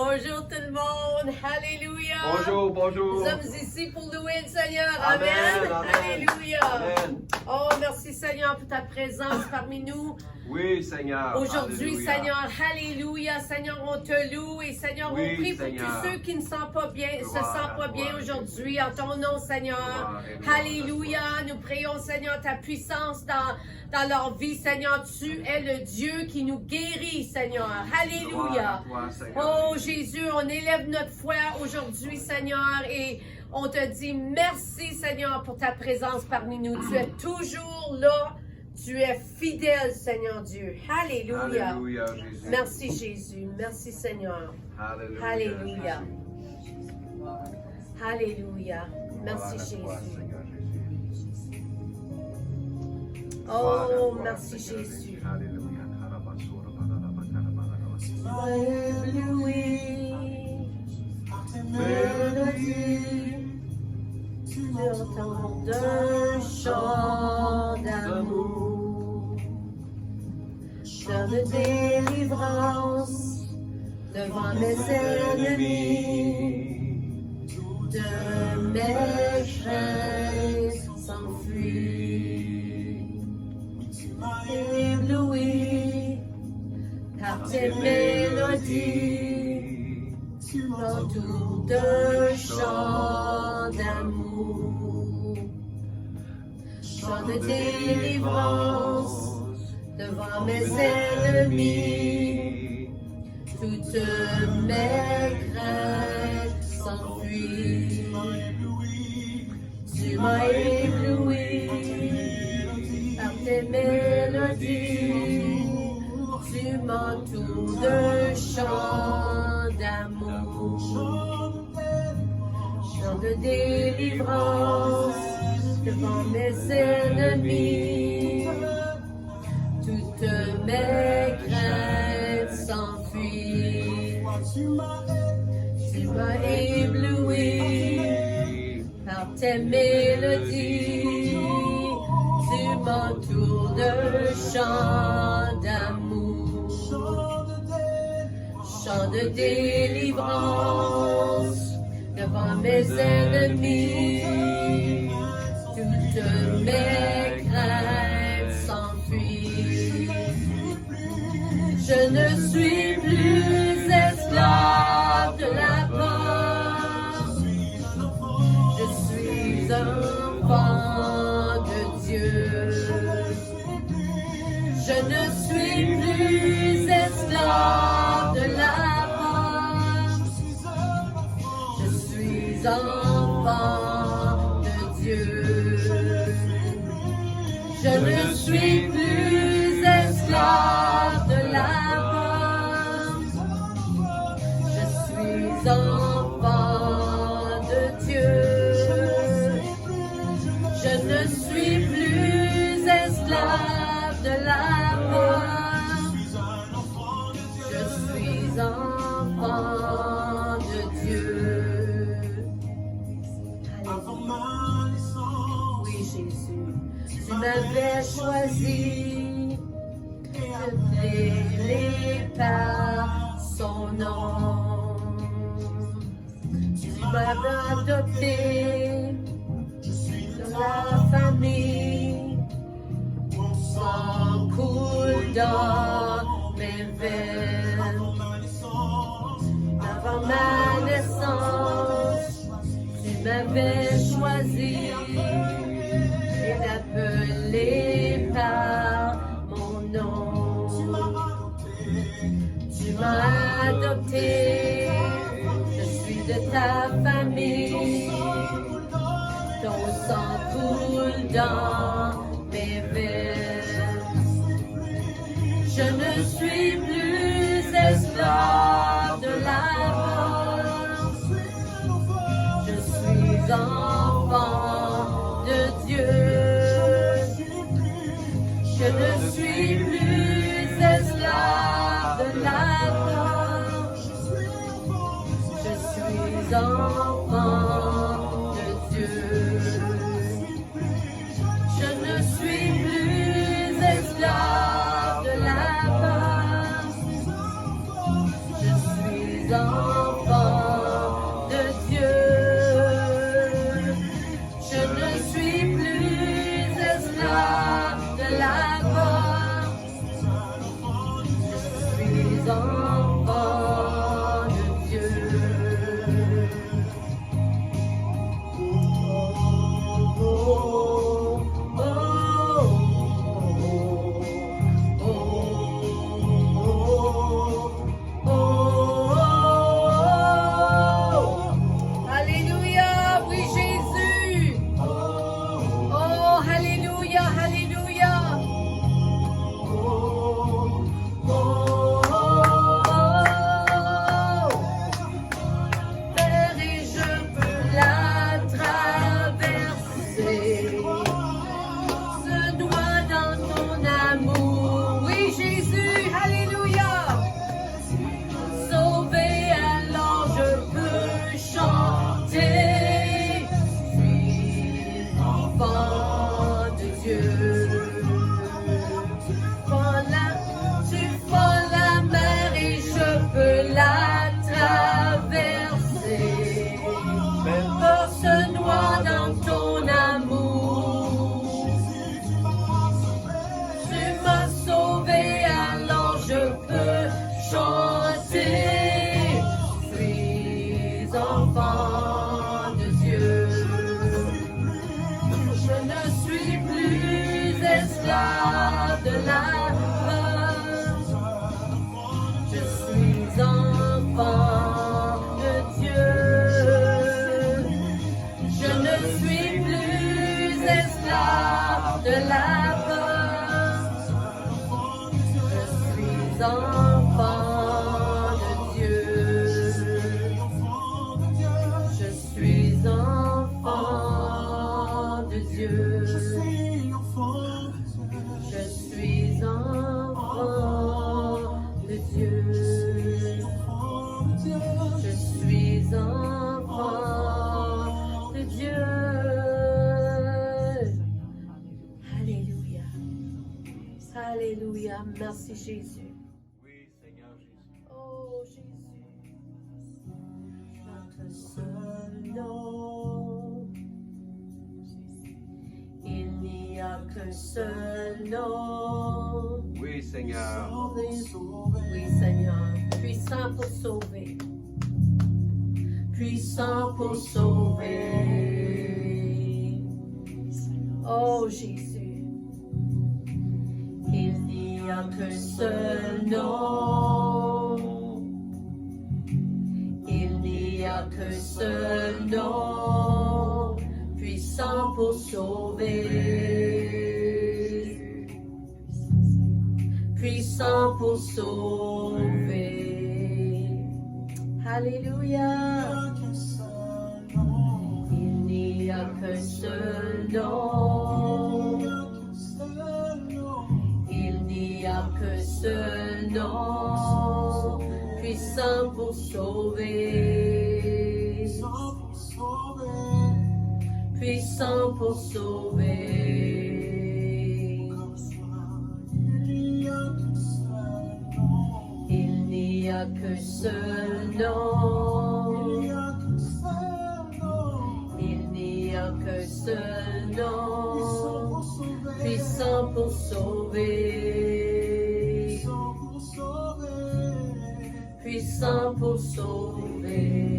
Bonjour tout le monde. Alléluia. Bonjour, bonjour. Nous sommes ici pour louer le Seigneur. Amen, Amen. amen. Alléluia. Amen. Oh, merci Seigneur pour ta présence parmi nous. Oui, Seigneur. Aujourd'hui, Alléluia. Seigneur, Alléluia. Seigneur, on te loue. Et Seigneur, Oui, on prie pour Seigneur. tous ceux qui ne sont pas bien, se Gloire, sentent pas bien gloire. aujourd'hui. En ton nom, Seigneur. Gloire et gloire. Alléluia. Nous prions, Seigneur, ta puissance dans leur vie. Seigneur, tu es le Dieu qui nous guérit, Seigneur. Gloire Alléluia. à toi, Seigneur. Oh Jésus, on élève notre foi aujourd'hui, Seigneur, et on te dit merci, Seigneur, pour ta présence parmi nous. Tu es toujours là. Tu es fidèle, Seigneur Dieu. Alléluia. Alléluia, Jésus. Merci, Jésus. Merci, Seigneur. Alléluia. Alléluia. Jésus. Alléluia. Gloire Merci, à toi, Jésus. Seigneur Jésus. Oh, Gloire à toi, merci, Seigneur Jésus. Alléluia. Karabasura, barabara, karabara, Tu m'as ébloui. Mélodie. Sur ton d'un chant d'amour, chant de délivrance devant mes ennemis, de mes craintes s'enfuient. Tu m'as ébloui par tes mélodies, tu m'entoures d'un chant d'amour, chant de délivrance devant mes ennemis. Toutes mes craintes s'enfuient. Tu m'as ébloui par tes mélodies, tu m'entoures d'un chant d'amour, chant de délivrance devant mes ennemis. Toutes mes craintes s'enfuient. Tu m'as ébloui par tes mélodies, tu m'entoures de chants d'amour, chants de délivrance devant mes ennemis. Toutes mes craintes s'enfuient. Je ne suis plus esclave de la peur. Je suis enfant de Dieu. Je ne suis plus esclave de la peur. Je suis enfant de Dieu. Je ne suis plus esclave de la peur. Je suis enfant de Dieu. Je ne suis plus esclave de la peur. Je suis enfant de Dieu. Oui, Jésus, tu m'avais choisi, appelé par son nom. Tu m'avais adopté dans la famille. Ton sang coule dans mes veines. Avant ma naissance, tu m'avais choisi et appelé par mon nom. Tu m'as adopté, je suis de ta famille. Ton sang coule dans mes veines. Je ne suis plus esclave de la peur. Je suis enfant de Dieu. Je ne suis plus esclave de la peur. Je suis enfant de Dieu. Je ne suis plus esclave de la peur. Je suis enfant esclave de la mort. Je suis enfant de Dieu. Oh, oh, oh, oh, oh, oh. Alléluia, oui Jésus. Oh, alléluia, alléluia. Oh, oh, oh. Terre et je peux la traverser. Se noie dans ton amour. Oui Jésus, alléluia. Sauvé, alors je peux chanter. Je suis enfant de Dieu. Tu fends la mer et je peux la traverser. Pour se noie dans ton amour. Tu m'as sauvé, alors je peux chanter. Je suis enfant de Dieu. Je ne suis plus esclave de la peur. Je suis enfant de Dieu. Je ne suis plus esclave de la peur. Je suis enfant de Dieu. Je suis enfant de Dieu. Je suis enfant de Dieu. Je suis enfant de Dieu. Alléluia. Alléluia. Merci Jésus. Oui, Seigneur Jésus. Oh Jésus. Notre seul nom. Il n'y a qu'un seul nom. Oui, Seigneur. Oui, Seigneur. Puissant pour sauver. Puissant pour sauver. Oh Jésus. Il n'y a qu'un seul nom. Il n'y a qu'un seul nom. Puissant pour sauver. Puissant pour sauver. Alléluia. Il n'y a qu'un seul nom. Il n'y a qu'un seul nom. Puissant pour sauver. Puissant pour sauver. Il n'y a qu'un seul nom. Il n'y a qu'un seul nom. Puissant pour sauver. Puissant pour sauver.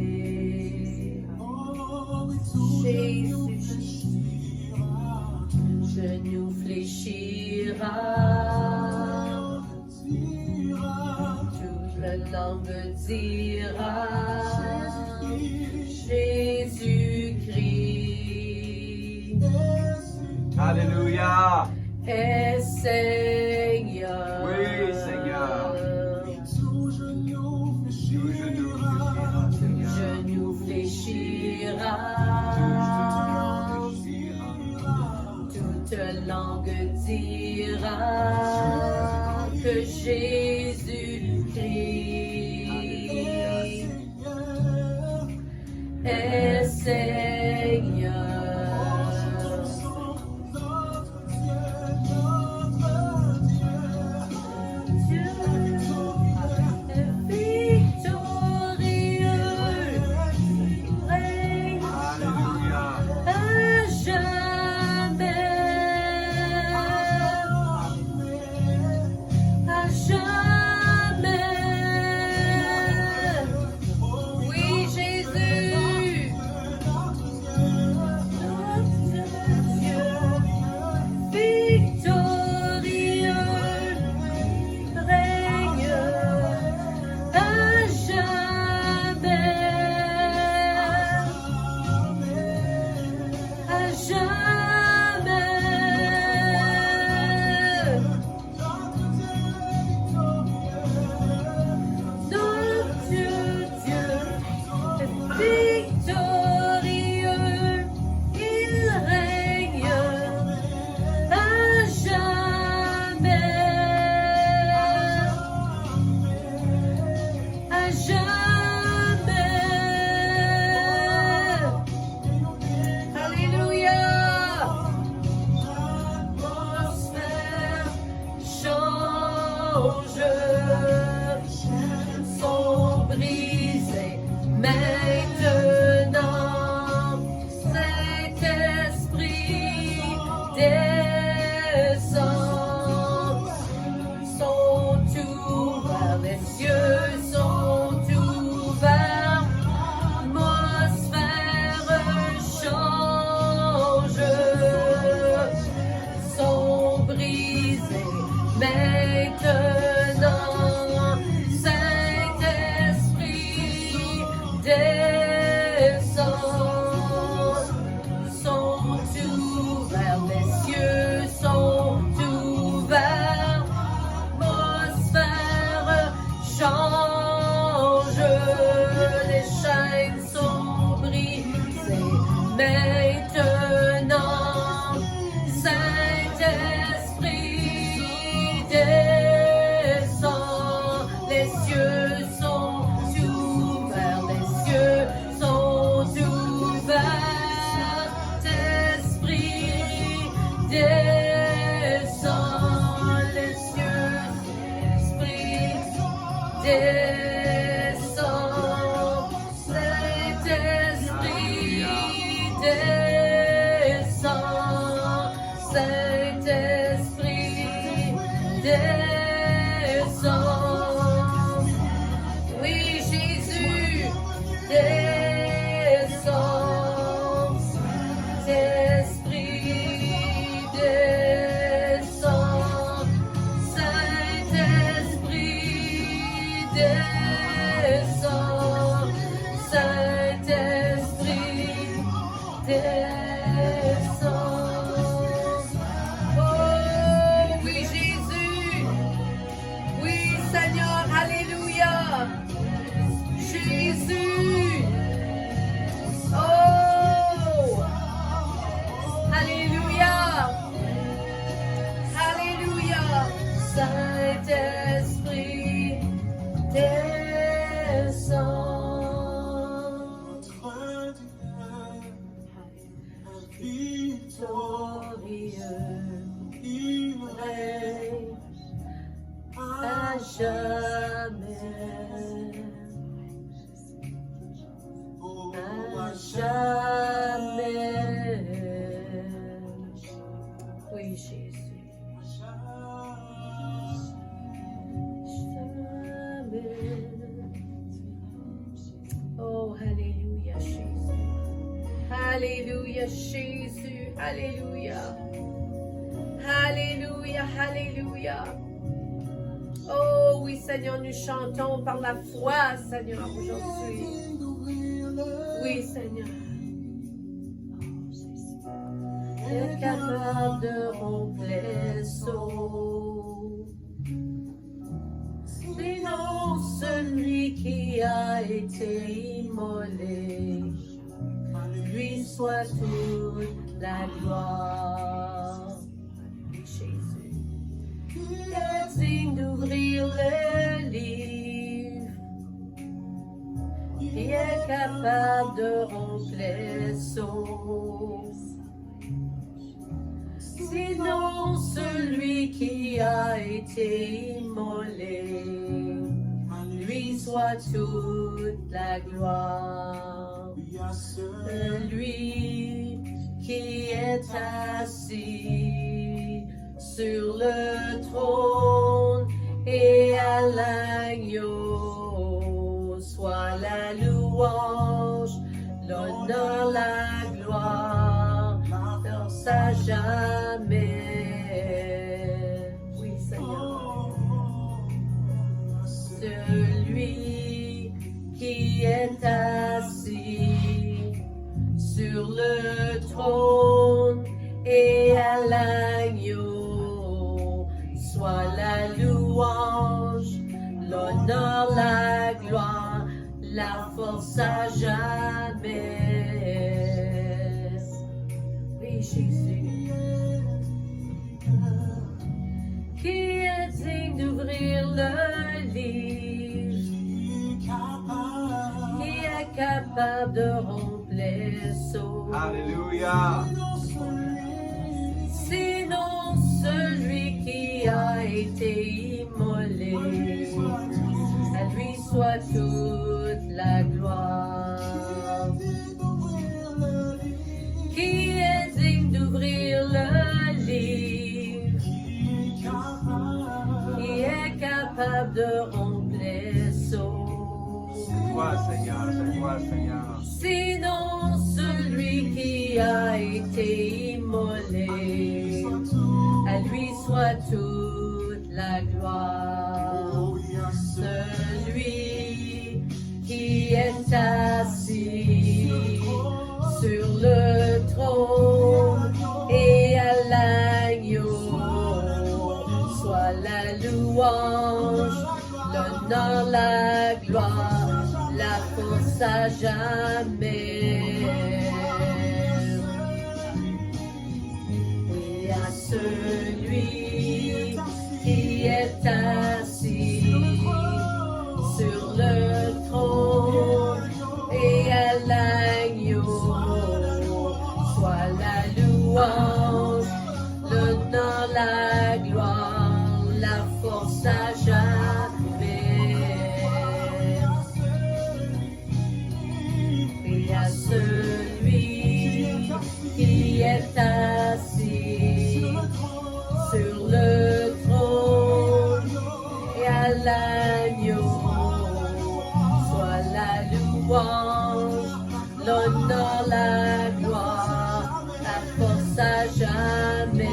Jésus, genou fléchira, toute la langue dira, Jésus-Christ Alléluia. est Seigneur. Oui, Seigneur. Tout genou fléchira, Seigneur. Genou fléchira, toute langue dira que Jésus-Christ est Seigneur. Dieu est victorieux, règne Alléluia. à jamais. sont brisés maintenant. Saint-Esprit descend, sont ouverts, les cieux sont ouverts, l'atmosphère change, sont brisés maintenant. Saint-Esprit descend, sont ouverts, les cieux sont ouverts, l'atmosphère change, les chaînes sont brisées maintenant. Saint-Esprit descend, les cieux sont ouverts, les cieux sont ouverts. Saint-Esprit descend, les cieux, Esprit descend, Saint-Esprit descend, Saint-Esprit descend. Oui, Jésus descend, Saint-Esprit descend, Saint-Esprit descend, Saint-Esprit descend. Oh oui, Jésus, oui, Seigneur, alléluia. Jésus, oh, alléluia, alléluia. Saint-Esprit descend, victorieux, il règne à jamais, à jamais. Oui, Jésus. Jamais. Oh, alléluia, Jésus. Alléluia, Jésus. Alléluia. Alléluia, alléluia. Oh oui, Seigneur, nous chantons par la foi, Seigneur, aujourd'hui. Oui, Seigneur. Il est capable de rompre les seaux. Sinon, celui qui a été immolé, lui soit toute la gloire. Jésus, il est digne d'ouvrir le livre, il est capable de rompre les seaux. Sinon, celui qui a été immolé, lui soit toute la gloire. Celui qui est assis sur le trône et à l'agneau, soit la louange, l'honneur, la gloire, dans à jamais. Oui, Seigneur. Celui qui est assis sur le trône et à l'agneau, soit la louange, l'honneur, la gloire, la force à jamais. Oui, Jésus. Qui est digne d'ouvrir le livre, qui est capable de rompre les seaux. Alléluia. Sinon, celui qui a été immolé, capable de remplir son. C'est toi, Seigneur, c'est toi, Seigneur. Sinon celui qui a été immolé, à lui soit toute la gloire. Celui qui est assis sur le trône et à l'agneau, soit la louange, l'honneur, la gloire, la force à jamais. Et à celui qui est assis sur le trône et à l'agneau, soit la louange, l'honneur, la gloire, la force à jamais. Et à celui qui est assis sur le trône et à l'agneau, soit la louange, l'honneur, la gloire, la force à jamais.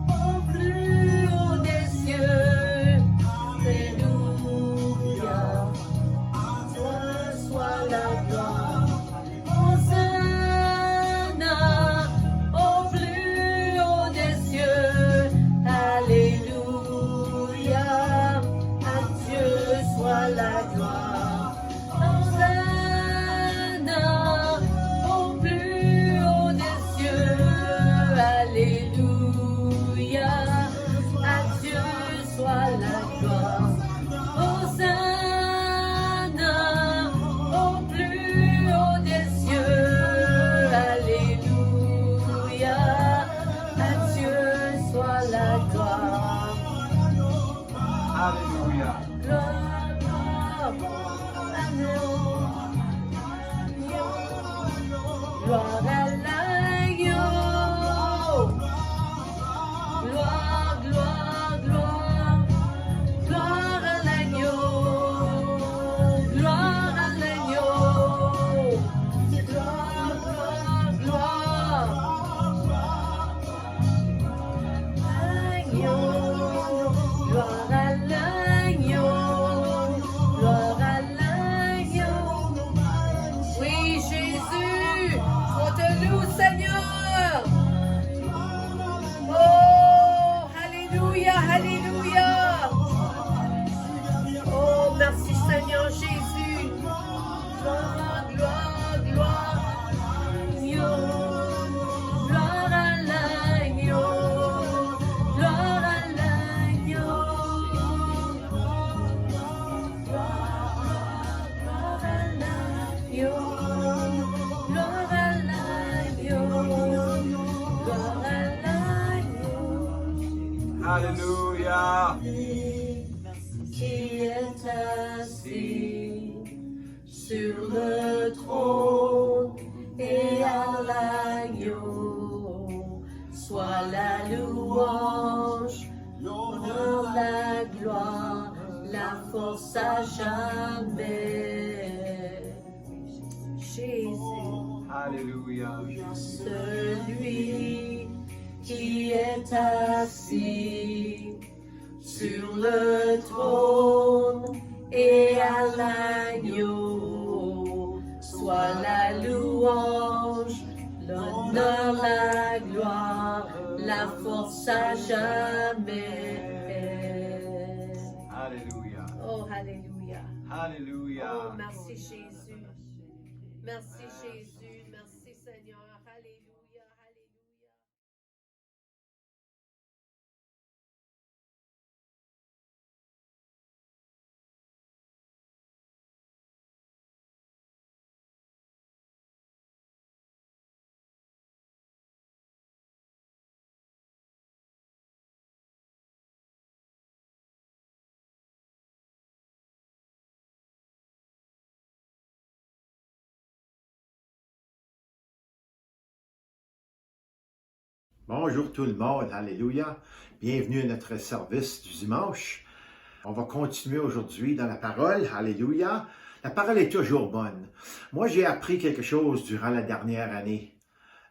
Au plus haut des cieux, Alléluia, à toi soit la gloire. Hosanna, au plus haut des cieux, Alléluia, à Dieu soit la gloire. Hosanna, au plus haut des cieux, Alléluia, à Dieu soit la gloire. Hosanna, au plus haut des cieux, Alléluia, à Dieu soit la gloire. Alléluia. Gloire, gloire à l'agneau. Gloire, gloire, gloire. Gloire à l'agneau. Gloire à l'agneau. Gloire, gloire, gloire. Agneau. Gloire à l'agneau. Gloire à l'agneau. Oui, Jésus, je te loue, Seigneur. Oh, alléluia, alléluia. Oh, merci Seigneur Jésus. Gloire, gloire, gloire. Agneau. Gloire à l'agneau. Gloire à l'agneau. Gloire à l'agneau. Gloire à l'agneau. Gloire à l'agneau. Alléluia. Qui est assis sur le trône et à l'agneau, soit la louange, l'honneur, la gloire, la force à jamais. Jésus, Alléluia. celui qui est assis sur le trône et à l'agneau, soit la louange, l'honneur, la gloire, la force à jamais. Alléluia. Oh, alléluia. Alléluia. Oh, merci Jésus. Merci Jésus. Merci Seigneur. Alléluia. Bonjour tout le monde, alléluia. Bienvenue à notre service du dimanche. On va continuer aujourd'hui dans la parole, alléluia. La parole est toujours bonne. Moi, j'ai appris quelque chose durant la dernière année.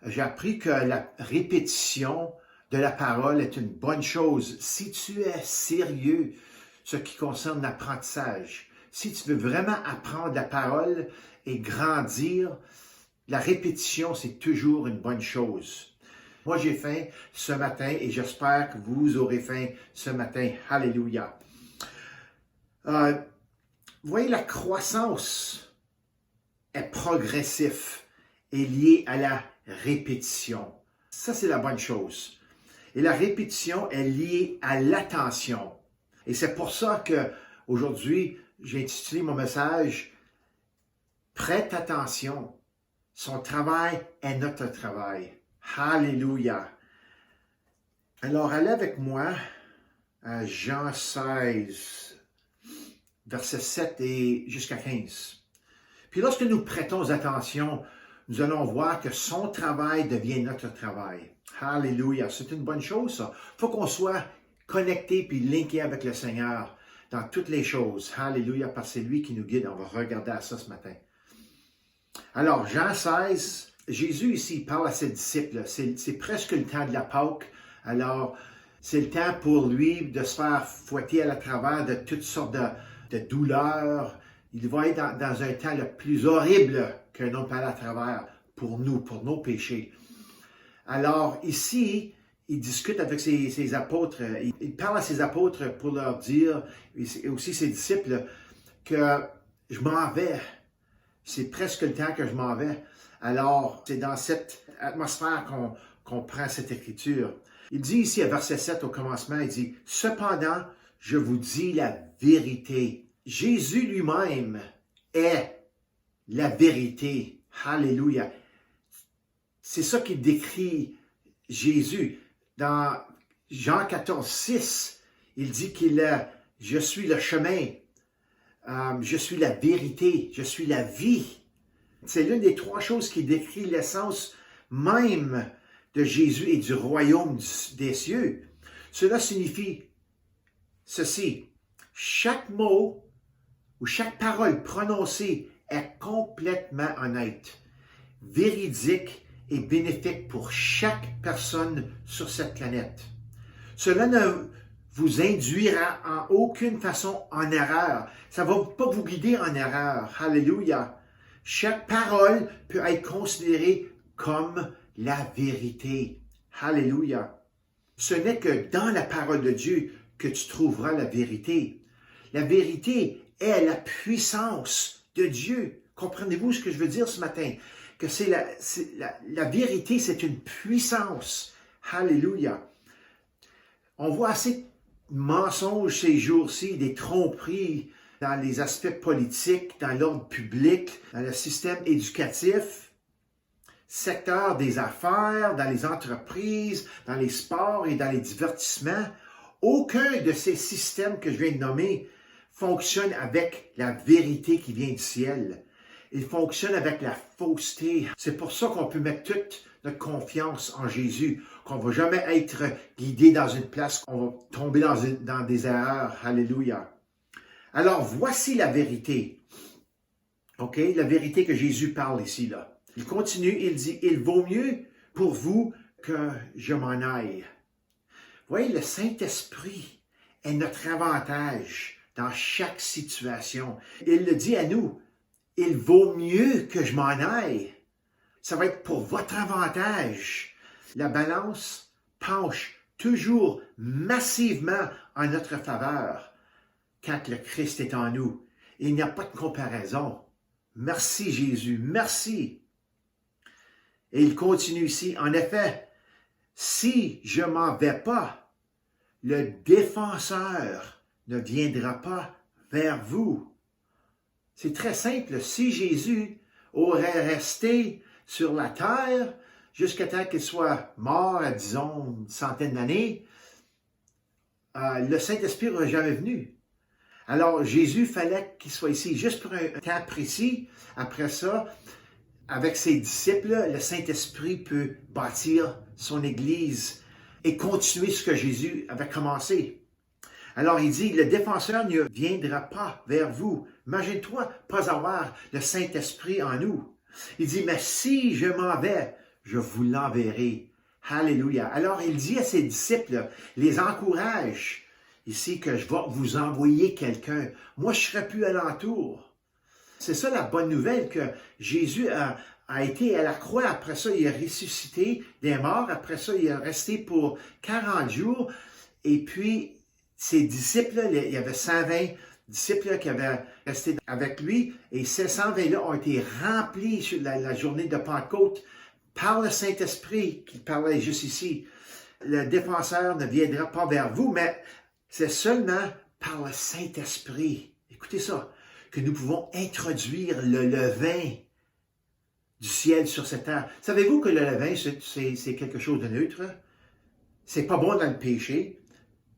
J'ai appris que la répétition de la parole est une bonne chose. Si tu es sérieux, ce qui concerne l'apprentissage, si tu veux vraiment apprendre la parole et grandir, la répétition, c'est toujours une bonne chose. Moi, j'ai faim ce matin et j'espère que vous aurez faim ce matin. Alléluia. Vous voyez, la croissance est progressive et liée à la répétition. Ça, c'est la bonne chose. Et la répétition est liée à l'attention. Et c'est pour ça que aujourd'hui, j'ai intitulé mon message « Prête attention, son travail est notre travail ». Alléluia. Alors, allez avec moi à Jean 16, versets 7 et jusqu'à 15. Puis lorsque nous prêtons attention, nous allons voir que son travail devient notre travail. Alléluia. C'est une bonne chose, ça. Il faut qu'on soit connecté puis linké avec le Seigneur dans toutes les choses. Alléluia, parce que c'est lui qui nous guide. On va regarder à ça ce matin. Alors, Jean 16, Jésus ici parle à ses disciples. C'est presque le temps de la Pâque. Alors, c'est le temps pour lui de se faire fouetter à la travers de toutes sortes de douleurs. Il va être dans un temps le plus horrible qu'un homme peut aller à travers pour nous, pour nos péchés. Alors, ici, il discute avec ses apôtres. Il parle à ses apôtres pour leur dire, et aussi ses disciples, que je m'en vais. C'est presque le temps que je m'en vais. Alors, c'est dans cette atmosphère qu'on prend cette écriture. Il dit ici, à verset 7 au commencement, il dit « Cependant, je vous dis la vérité. » Jésus lui-même est la vérité. Alléluia. C'est ça qui décrit Jésus. Dans Jean 14, 6, il dit qu'il est « Je suis le chemin, je suis la vérité, je suis la vie. » C'est l'une des trois choses qui décrit l'essence même de Jésus et du royaume des cieux. Cela signifie ceci. Chaque mot ou chaque parole prononcée est complètement honnête, véridique et bénéfique pour chaque personne sur cette planète. Cela ne vous induira en aucune façon en erreur. Ça ne va pas vous guider en erreur. Alléluia. Chaque parole peut être considérée comme la vérité. Alléluia. Ce n'est que dans la parole de Dieu que tu trouveras la vérité. La vérité est la puissance de Dieu. Comprenez-vous ce que je veux dire ce matin? Que la vérité, c'est une puissance. Alléluia. On voit assez de mensonges ces jours-ci, des tromperies dans les aspects politiques, dans l'ordre public, dans le système éducatif, secteur des affaires, dans les entreprises, dans les sports et dans les divertissements. Aucun de ces systèmes que je viens de nommer fonctionne avec la vérité qui vient du ciel. Il fonctionne avec la fausseté. C'est pour ça qu'on peut mettre toute notre confiance en Jésus, qu'on ne va jamais être guidé dans une place, qu'on va tomber dans des erreurs. Alléluia. Alors, voici la vérité. OK? La vérité que Jésus parle ici, là. Il continue, il dit, « Il vaut mieux pour vous que je m'en aille. » Vous voyez, le Saint-Esprit est notre avantage dans chaque situation. Il le dit à nous, « Il vaut mieux que je m'en aille. » Ça va être pour votre avantage. La balance penche toujours massivement en notre faveur quand le Christ est en nous. Il n'y a pas de comparaison. Merci Jésus, merci. Et il continue ici, en effet, si je ne m'en vais pas, le défenseur ne viendra pas vers vous. C'est très simple. Si Jésus aurait resté sur la terre jusqu'à temps qu'il soit mort, à, disons, une centaine d'années, le Saint-Esprit n'aurait jamais venu. Alors, Jésus fallait qu'il soit ici juste pour un temps précis. Après ça, avec ses disciples, le Saint-Esprit peut bâtir son Église et continuer ce que Jésus avait commencé. Alors il dit, le défenseur ne viendra pas vers vous. Imagine-toi pas avoir le Saint-Esprit en nous. Il dit, mais si je m'en vais, je vous l'enverrai. Alléluia. Alors il dit à ses disciples, les encourage ici que je vais vous envoyer quelqu'un. Moi, je ne serai plus alentour. C'est ça la bonne nouvelle, que Jésus a été à la croix. Après ça, il a ressuscité des morts. Après ça, il est resté pour 40 jours. Et puis, ses disciples, il y avait 120 disciples qui avaient resté avec lui. Et ces 120-là ont été remplis sur la journée de Pentecôte par le Saint-Esprit, qui parlait juste ici. Le défenseur ne viendra pas vers vous, mais c'est seulement par le Saint-Esprit. Écoutez ça, que nous pouvons introduire le levain du ciel sur cette terre. Savez-vous que le levain, c'est quelque chose de neutre? C'est pas bon dans le péché,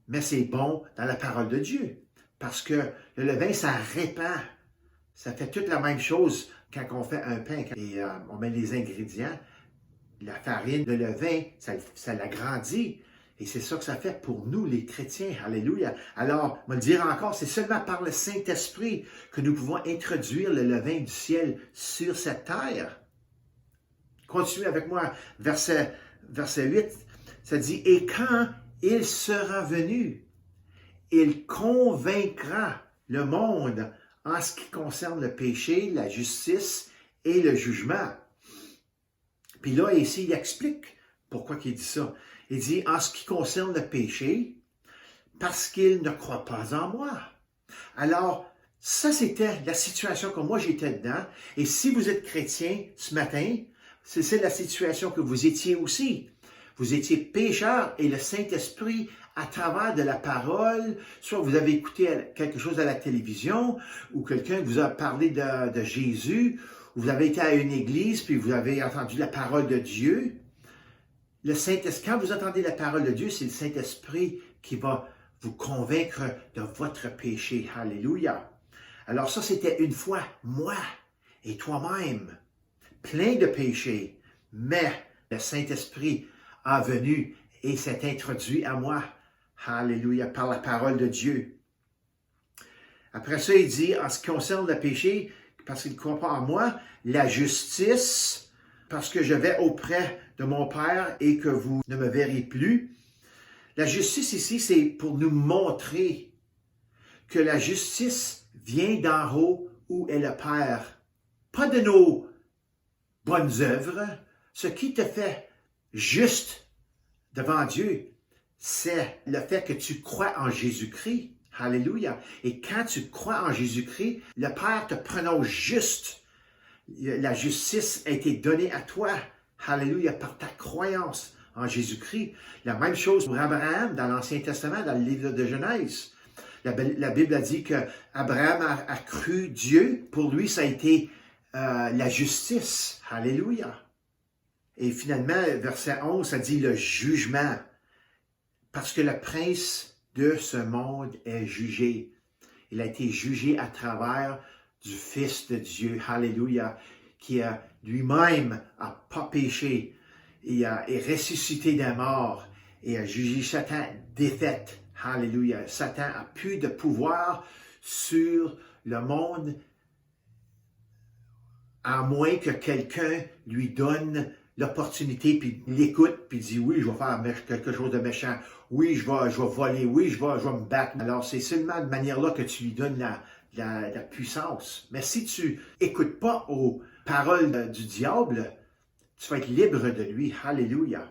mais c'est bon dans la parole de Dieu. Parce que le levain, ça répand. Ça fait toute la même chose quand on fait un pain. Et on met les ingrédients, la farine, le levain, ça l'agrandit. Et c'est ça que ça fait pour nous, les chrétiens. Alléluia. Alors, on va le dire encore, c'est seulement par le Saint-Esprit que nous pouvons introduire le levain du ciel sur cette terre. Continuez avec moi, verset 8, ça dit, « Et quand il sera venu, il convaincra le monde en ce qui concerne le péché, la justice et le jugement. » Puis là, ici, il explique pourquoi il dit ça. Il dit, en ce qui concerne le péché, parce qu'il ne croit pas en moi. Alors, ça, c'était la situation que moi, j'étais dedans. Et si vous êtes chrétien ce matin, c'est la situation que vous étiez aussi. Vous étiez pécheur et le Saint-Esprit, à travers de la parole, soit vous avez écouté quelque chose à la télévision, ou quelqu'un vous a parlé de Jésus, ou vous avez été à une église, puis vous avez entendu la parole de Dieu. Le Saint-Esprit, quand vous entendez la parole de Dieu, c'est le Saint-Esprit qui va vous convaincre de votre péché. Alléluia. Alors ça, c'était une fois moi et toi-même, plein de péchés. Mais le Saint-Esprit est venu et s'est introduit à moi. Alléluia, par la parole de Dieu. Après ça, il dit, en ce qui concerne le péché, parce qu'il ne croit pas en moi, la justice, parce que je vais auprès de mon Père et que vous ne me verrez plus. La justice ici, c'est pour nous montrer que la justice vient d'en haut où est le Père. Pas de nos bonnes œuvres. Ce qui te fait juste devant Dieu, c'est le fait que tu crois en Jésus-Christ. Alléluia. Et quand tu crois en Jésus-Christ, le Père te prononce juste. La justice a été donnée à toi. Alléluia, par ta croyance en Jésus-Christ. La même chose pour Abraham dans l'Ancien Testament, dans le livre de Genèse. La Bible a dit qu'Abraham a cru Dieu. Pour lui, ça a été la justice. Alléluia. Et finalement, verset 11, ça dit le jugement. Parce que le prince de ce monde est jugé. Il a été jugé à travers du Fils de Dieu. Alléluia. Qui a lui-même n'a pas péché. Il est ressuscité des morts et a jugé Satan défaite. Alléluia. Satan a plus de pouvoir sur le monde à moins que quelqu'un lui donne l'opportunité, puis l'écoute, puis dit oui, je vais faire quelque chose de méchant. Oui, je vais voler. Oui, je vais me battre. Alors, c'est seulement de manière-là que tu lui donnes la puissance. Mais si tu n'écoutes pas aux paroles du diable, tu vas être libre de lui. Alléluia.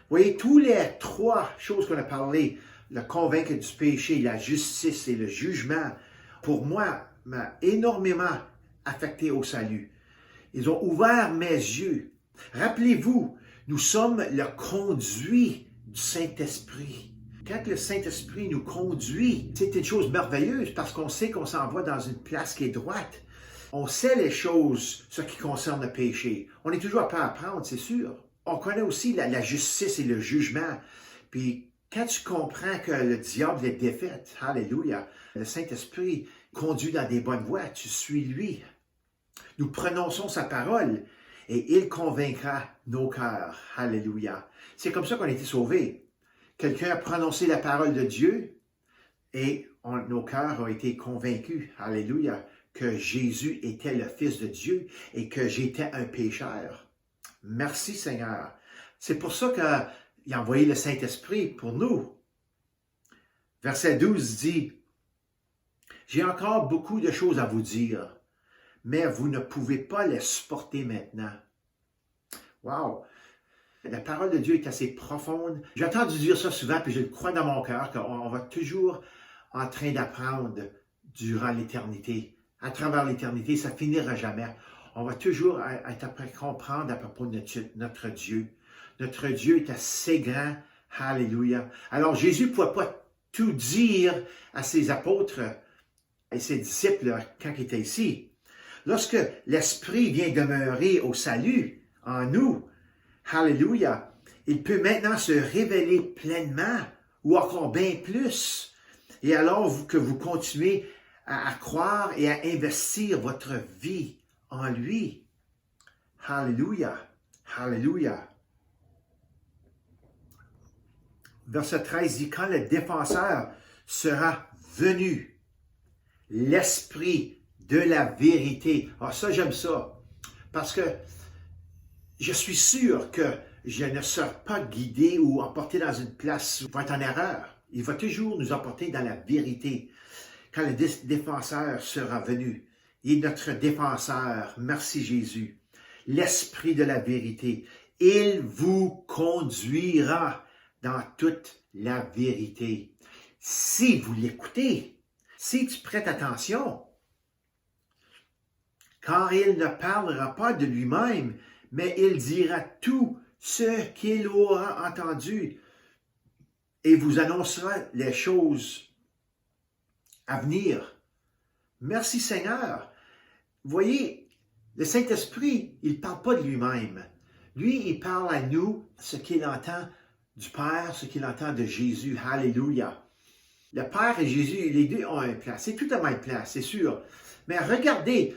Vous voyez, tous les trois choses qu'on a parlé, le convaincre du péché, la justice et le jugement, pour moi, m'a énormément affecté au salut. Ils ont ouvert mes yeux. Rappelez-vous, nous sommes le conduit du Saint-Esprit. Quand le Saint-Esprit nous conduit, c'est une chose merveilleuse parce qu'on sait qu'on s'en va dans une place qui est droite. On sait les choses, ce qui concerne le péché. On est toujours prêt à apprendre, c'est sûr. On connaît aussi la justice et le jugement. Puis quand tu comprends que le diable est défait, alléluia, le Saint-Esprit conduit dans des bonnes voies, tu suis lui. Nous prononçons sa parole et il convaincra nos cœurs. Alléluia. C'est comme ça qu'on a été sauvés. Quelqu'un a prononcé la parole de Dieu et nos cœurs ont été convaincus. Alléluia. Que Jésus était le Fils de Dieu et que j'étais un pécheur. Merci Seigneur. C'est pour ça qu'il a envoyé le Saint-Esprit pour nous. Verset 12 dit, « J'ai encore beaucoup de choses à vous dire, mais vous ne pouvez pas les supporter maintenant. » Wow! La parole de Dieu est assez profonde. J'ai entendu dire ça souvent, puis je le crois dans mon cœur, qu'on va toujours en train d'apprendre durant l'éternité. À travers l'éternité, ça finira jamais. On va toujours être après comprendre à propos de notre Dieu. Notre Dieu est assez grand. Alléluia. Alors Jésus ne pouvait pas tout dire à ses apôtres et ses disciples quand il était ici. Lorsque l'Esprit vient demeurer au salut en nous, alléluia, il peut maintenant se révéler pleinement ou encore bien plus. Et alors que vous continuez à croire et à investir votre vie en lui. Alléluia. Alléluia. Verset 13 dit, quand le défenseur sera venu, l'esprit de la vérité. Ah, ça, j'aime ça. Parce que je suis sûr que je ne serai pas guidé ou emporté dans une place où on va être en erreur. Il va toujours nous emporter dans la vérité. Quand le défenseur sera venu, il est notre défenseur, merci Jésus, l'esprit de la vérité, il vous conduira dans toute la vérité. Si vous l'écoutez, si tu prêtes attention, car il ne parlera pas de lui-même, mais il dira tout ce qu'il aura entendu et vous annoncera les choses à venir. Merci Seigneur. Vous voyez, le Saint-Esprit, il ne parle pas de lui-même. Lui, il parle à nous ce qu'il entend du Père, ce qu'il entend de Jésus. Alléluia. Le Père et Jésus, les deux ont un plan. C'est tout à même plan, c'est sûr. Mais regardez,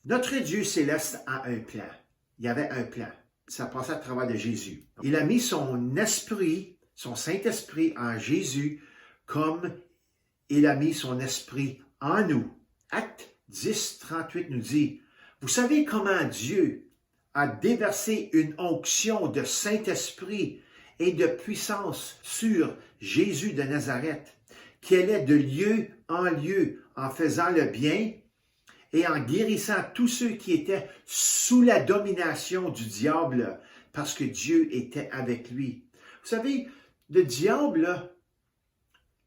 notre Dieu céleste a un plan. Il y avait un plan. Ça passait à travers de Jésus. Il a mis son esprit, son Saint-Esprit en Jésus, comme il a mis son esprit en nous. Acte 10, 38 nous dit, « Vous savez comment Dieu a déversé une onction de Saint-Esprit et de puissance sur Jésus de Nazareth, qui allait de lieu en lieu en faisant le bien et en guérissant tous ceux qui étaient sous la domination du diable, parce que Dieu était avec lui. » Vous savez, le diable,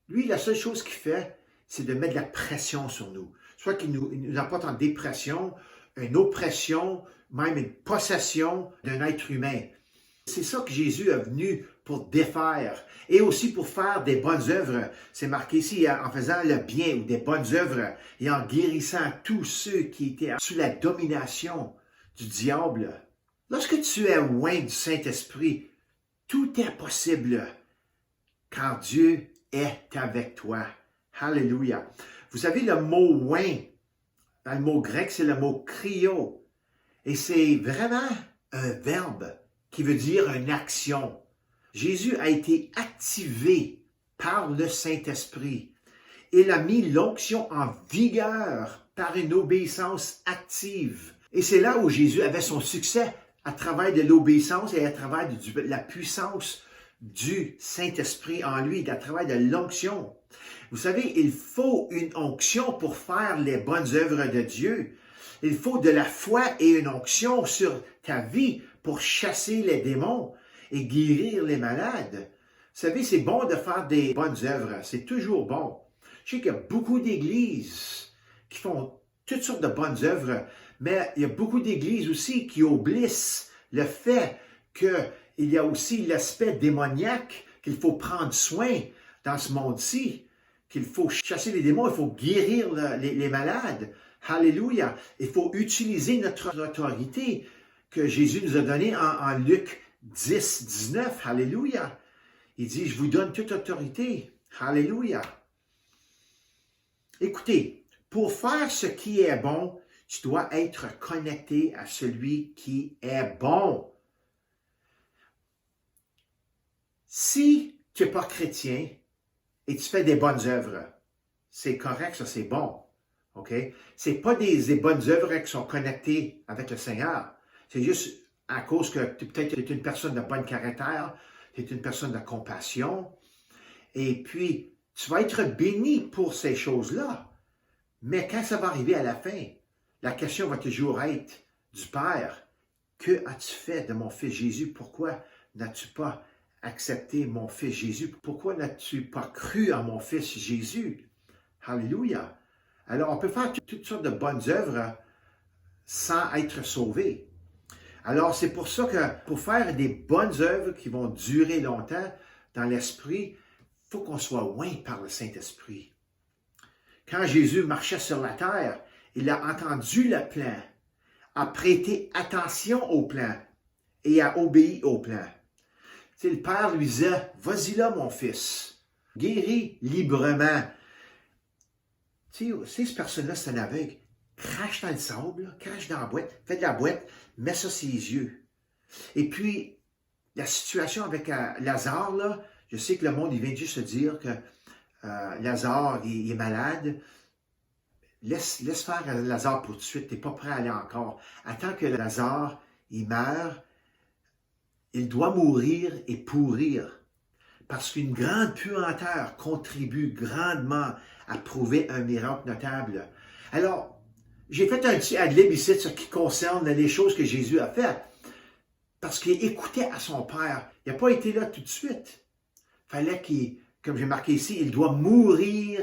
lui, la seule chose qu'il fait, c'est de mettre de la pression sur nous. Soit qu'il nous emporte en dépression, une oppression, même une possession d'un être humain. C'est ça que Jésus est venu pour défaire et aussi pour faire des bonnes œuvres. C'est marqué ici, en faisant le bien ou des bonnes œuvres et en guérissant tous ceux qui étaient sous la domination du diable. Lorsque tu es loin du Saint-Esprit, tout est possible car Dieu est avec toi. Alléluia. Vous savez, le mot « loin », dans le mot grec, c'est le mot « cryo ». Et c'est vraiment un verbe qui veut dire une action. Jésus a été activé par le Saint-Esprit. Il a mis l'onction en vigueur par une obéissance active. Et c'est là où Jésus avait son succès, à travers de l'obéissance et à travers de la puissance du Saint-Esprit en lui, à travers de l'onction. Vous savez, il faut une onction pour faire les bonnes œuvres de Dieu. Il faut de la foi et une onction sur ta vie pour chasser les démons et guérir les malades. Vous savez, c'est bon de faire des bonnes œuvres. C'est toujours bon. Je sais qu'il y a beaucoup d'églises qui font toutes sortes de bonnes œuvres, mais il y a beaucoup d'églises aussi qui oublient le fait qu'il y a aussi l'aspect démoniaque qu'il faut prendre soin dans ce monde-ci, qu'il faut chasser les démons, il faut guérir les malades. Alléluia. Il faut utiliser notre autorité que Jésus nous a donnée en Luc 10, 19. Alléluia. Il dit, je vous donne toute autorité. Alléluia. Écoutez, pour faire ce qui est bon, Tu dois être connecté à celui qui est bon. Si tu n'es pas chrétien et tu fais des bonnes œuvres, c'est correct, ça c'est bon. OK? Ce n'est pas des bonnes œuvres qui sont connectées avec le Seigneur. C'est juste à cause que peut-être tu es une personne de bon caractère, tu es une personne de compassion, et puis tu vas être béni pour ces choses-là. Mais quand ça va arriver à la fin, la question va toujours être du Père, que as-tu fait de mon fils Jésus? Pourquoi n'as-tu pas accepté mon fils Jésus? Pourquoi n'as-tu pas cru en mon fils Jésus? Alléluia! Alors, on peut faire toutes sortes de bonnes œuvres sans être sauvé. Alors, c'est pour ça que pour faire des bonnes œuvres qui vont durer longtemps dans l'esprit, il faut qu'on soit oint par le Saint-Esprit. Quand Jésus marchait sur la terre, il a entendu le plan, a prêté attention au plan et a obéi au plan. Tu sais, le Père lui disait, « Vas-y là, mon fils, guéris librement. » Tu sais, cette personne-là, c'est un aveugle. Crache dans le sable, là, crache dans la boîte, fais de la boîte, mets ça sur les yeux. Et puis, la situation avec Lazare, là, je sais que le monde, il vient juste se dire que Lazare, il est malade. Laisse faire Lazare pour tout de suite, tu n'es pas prêt à aller encore. Attends que Lazare, il meurt, il doit mourir et pourrir. Parce qu'une grande puanteur contribue grandement à prouver un miracle notable. Alors, j'ai fait un petit ad-lib ici ce qui concerne les choses que Jésus a faites. Parce qu'il écoutait à son Père. Il n'a pas été là tout de suite. Il fallait qu'il, comme j'ai marqué ici, il doit mourir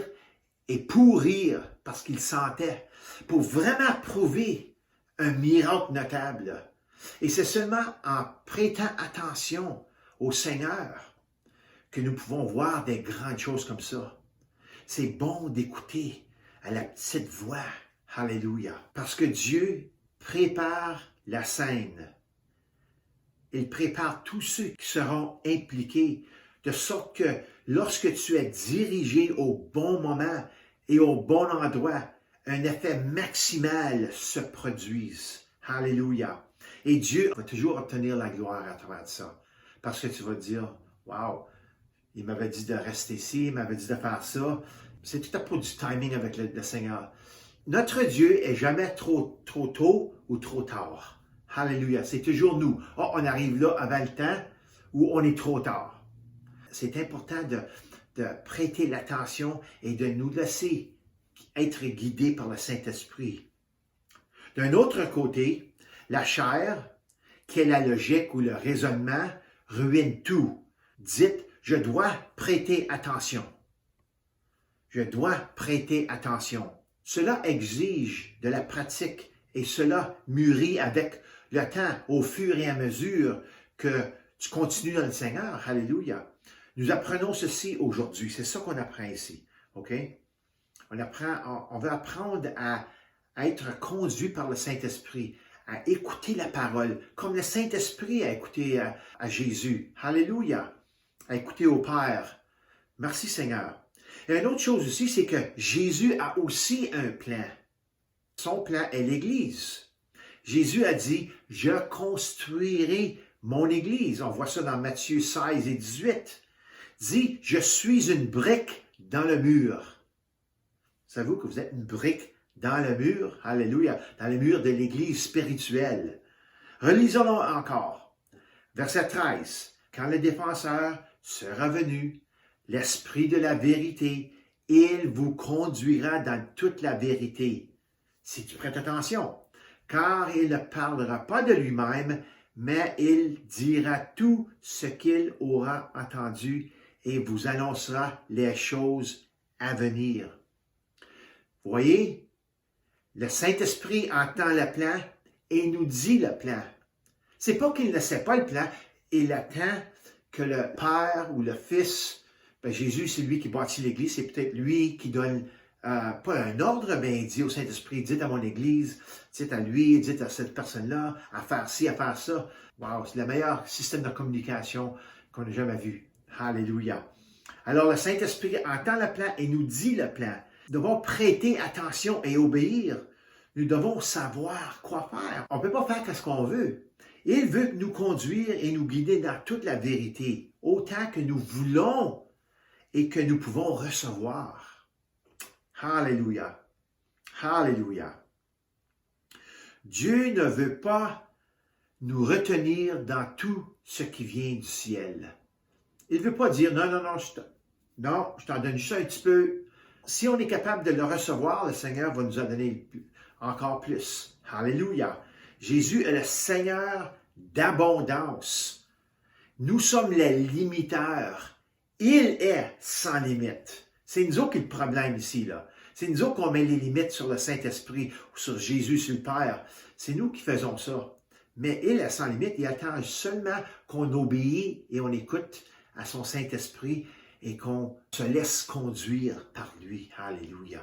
et pourrir parce qu'il sentait. Pour vraiment prouver un miracle notable. Et c'est seulement en prêtant attention au Seigneur que nous pouvons voir des grandes choses comme ça. C'est bon d'écouter à la petite voix. Alléluia. Parce que Dieu prépare la scène. Il prépare tous ceux qui seront impliqués, de sorte que lorsque tu es dirigé au bon moment et au bon endroit, un effet maximal se produise. Alléluia. Et Dieu va toujours obtenir la gloire à travers ça. Parce que tu vas te dire, wow, il m'avait dit de rester ici, il m'avait dit de faire ça. C'est tout à propos du timing avec le Seigneur. Notre Dieu est jamais trop tôt ou trop tard. Alléluia. C'est toujours nous. Oh, on arrive là avant le temps ou on est trop tard. C'est important de prêter l'attention et de nous laisser être guidés par le Saint-Esprit. D'un autre côté, la chair, qui est la logique ou le raisonnement, ruine tout. Dites, je dois prêter attention. Je dois prêter attention. Cela exige de la pratique et cela mûrit avec le temps au fur et à mesure que tu continues dans le Seigneur. Alléluia. Nous apprenons ceci aujourd'hui. C'est ça qu'on apprend ici. OK? On veut apprendre à être conduit par le Saint-Esprit, à écouter la parole, comme le Saint-Esprit a écouté à Jésus. Alléluia. À écouter au Père. Merci Seigneur. Et une autre chose aussi, c'est que Jésus a aussi un plan. Son plan est l'Église. Jésus a dit, « Je construirai mon Église. » On voit ça dans Matthieu 16 et 18. Dit, « Je suis une brique dans le mur. » Savez-vous que vous êtes une brique dans le mur? Alléluia. Dans le mur de l'Église spirituelle. Relisons-le encore. Verset 13. « Quand le défenseur sera venu, l'Esprit de la vérité, il vous conduira dans toute la vérité. » Si tu prêtes attention, car il ne parlera pas de lui-même, mais il dira tout ce qu'il aura entendu et vous annoncera les choses à venir. Vous voyez, le Saint-Esprit entend le plan et nous dit le plan. C'est pas qu'il ne sait pas le plan, il attend que le Père ou le Fils, Jésus, c'est lui qui bâtit l'Église, c'est peut-être lui qui donne, pas un ordre, mais il dit au Saint-Esprit, dites à mon Église, dites à lui, dites à cette personne-là, à faire ci, à faire ça. Wow, c'est le meilleur système de communication qu'on ait jamais vu. Alléluia. Alors le Saint-Esprit entend le plan et nous dit le plan. Nous devons prêter attention et obéir. Nous devons savoir quoi faire. On ne peut pas faire ce qu'on veut. Il veut nous conduire et nous guider dans toute la vérité, autant que nous voulons et que nous pouvons recevoir. Alléluia. Alléluia. Dieu ne veut pas nous retenir dans tout ce qui vient du ciel. Il ne veut pas dire, non, je t'en donne juste un petit peu. Si on est capable de le recevoir, le Seigneur va nous en donner encore plus. Alléluia. Jésus est le Seigneur d'abondance. Nous sommes les limiteurs. Il est sans limite. C'est nous autres qui le problème ici, là. C'est nous autres qu'on met les limites sur le Saint-Esprit ou sur Jésus, sur le Père. C'est nous qui faisons ça. Mais il est sans limite. Il attend seulement qu'on obéit et on écoute à son Saint-Esprit et qu'on se laisse conduire par lui. Alléluia.